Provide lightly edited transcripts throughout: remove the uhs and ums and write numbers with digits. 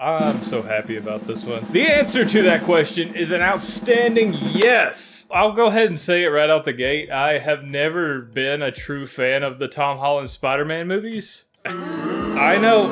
I'm so happy about this one. The answer to that question is an outstanding yes. I'll go ahead and say it right out the gate. I have never been a true fan of the Tom Holland Spider-Man movies. I know.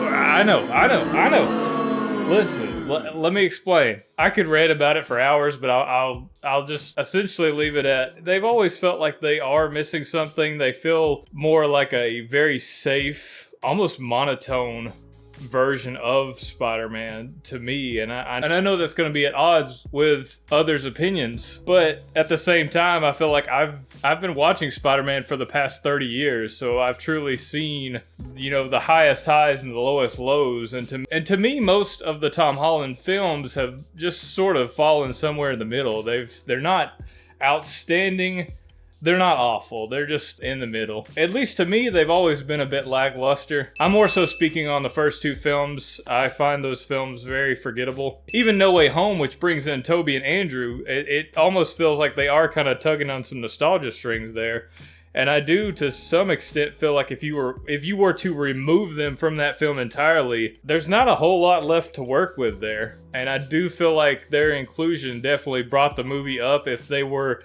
Listen, let me explain. I could rant about it for hours, but I'll just essentially leave it at, they've always felt like they are missing something. They feel more like a very safe, almost monotone version of Spider-Man to me, and I know that's going to be at odds with others' opinions, but at the same time I feel like I've been watching Spider-Man for the past 30 years, so I've truly seen, the highest highs and the lowest lows, and to me most of the Tom Holland films have just sort of fallen somewhere in the middle. They're not outstanding, they're not awful, they're just in the middle. At least to me, they've always been a bit lackluster. I'm more so speaking on the first two films. I find those films very forgettable. Even No Way Home, which brings in Tobey and Andrew, it almost feels like they are kind of tugging on some nostalgia strings there. And I do, to some extent, feel like if you were to remove them from that film entirely, there's not a whole lot left to work with there. And I do feel like their inclusion definitely brought the movie up. If they were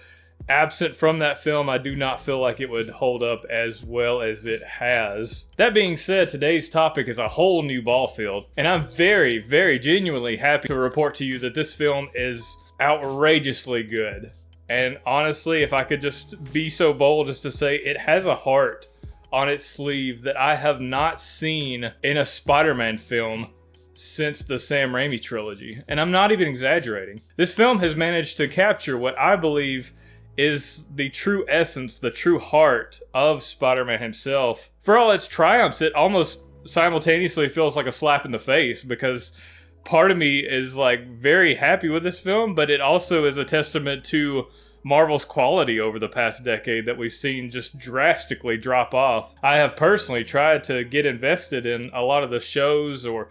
absent from that film, I do not feel like it would hold up as well as it has. That being said, today's topic is a whole new ball field, and I'm very, very genuinely happy to report to you that this film is outrageously good. And honestly, if I could just be so bold as to say, it has a heart on its sleeve that I have not seen in a Spider-Man film since the Sam Raimi trilogy. And I'm not even exaggerating. This film has managed to capture what I believe is the true essence, the true heart of Spider-Man himself. For all its triumphs, it almost simultaneously feels like a slap in the face, because part of me is like very happy with this film, but it also is a testament to Marvel's quality over the past decade that we've seen just drastically drop off. I have personally tried to get invested in a lot of the shows or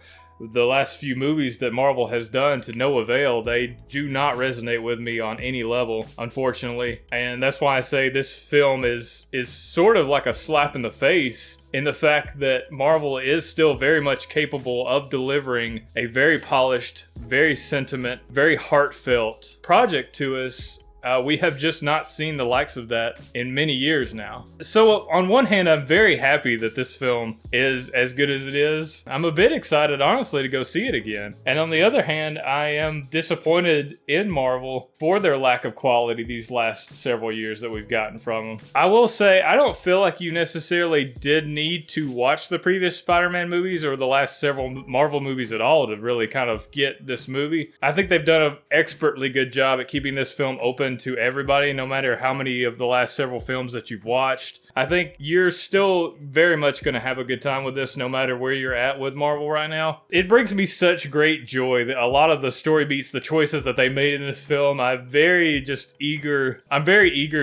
the last few movies that Marvel has done, to no avail. They do not resonate with me on any level, unfortunately. And that's why I say this film is sort of like a slap in the face, in the fact that Marvel is still very much capable of delivering a very polished, very sentiment, very heartfelt project to us. We have just not seen the likes of that in many years now. So on one hand, I'm very happy that this film is as good as it is. I'm a bit excited, honestly, to go see it again. And on the other hand, I am disappointed in Marvel for their lack of quality these last several years that we've gotten from them. I will say, I don't feel like you necessarily did need to watch the previous Spider-Man movies or the last several Marvel movies at all to really kind of get this movie. I think they've done an expertly good job at keeping this film open to everybody, no matter how many of the last several films that you've watched. I think you're still very much going to have a good time with this, no matter where you're at with Marvel right now. It brings me such great joy that a lot of the story beats, the choices that they made in this film, I'm very eager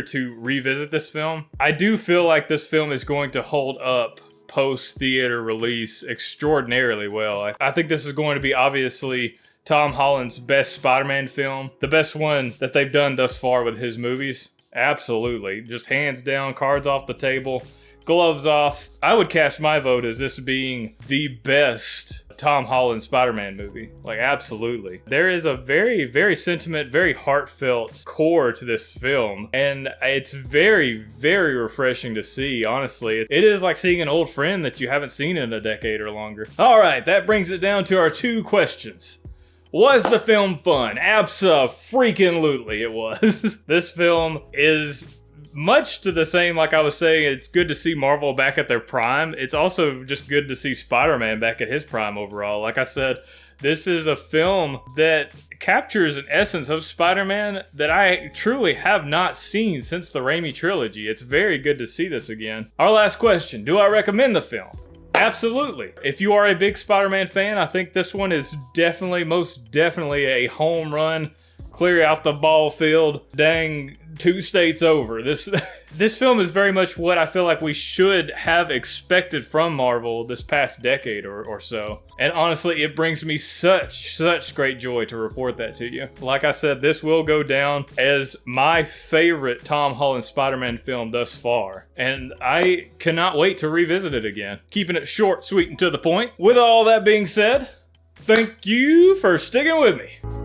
to revisit this film. I do feel like this film is going to hold up post-theater release extraordinarily well. I think this is going to be obviously Tom Holland's best Spider-Man film, the best one that they've done thus far with his movies. Absolutely. Just hands down, cards off the table, gloves off. I would cast my vote as this being the best Tom Holland Spider-Man movie. Like, absolutely. There is a very, very sentiment, very heartfelt core to this film, and it's very, very refreshing to see, honestly. It is like seeing an old friend that you haven't seen in a decade or longer. All right, that brings it down to our two questions. Was the film fun? Abso-freaking-lutely it was. This film is much to the same, like I was saying, it's good to see Marvel back at their prime. It's also just good to see Spider-Man back at his prime overall. Like I said, this is a film that captures an essence of Spider-Man that I truly have not seen since the Raimi trilogy. It's very good to see this again. Our last question, do I recommend the film? Absolutely. If you are a big Spider-Man fan, I think this one is most definitely a home run, clear out the ball field, dang 2 states over. This film is very much what I feel like we should have expected from Marvel this past decade or so. And honestly, it brings me such great joy to report that to you. Like I said, this will go down as my favorite Tom Holland Spider-Man film thus far. And I cannot wait to revisit it again. Keeping it short, sweet, and to the point. With all that being said, Thank you for sticking with me.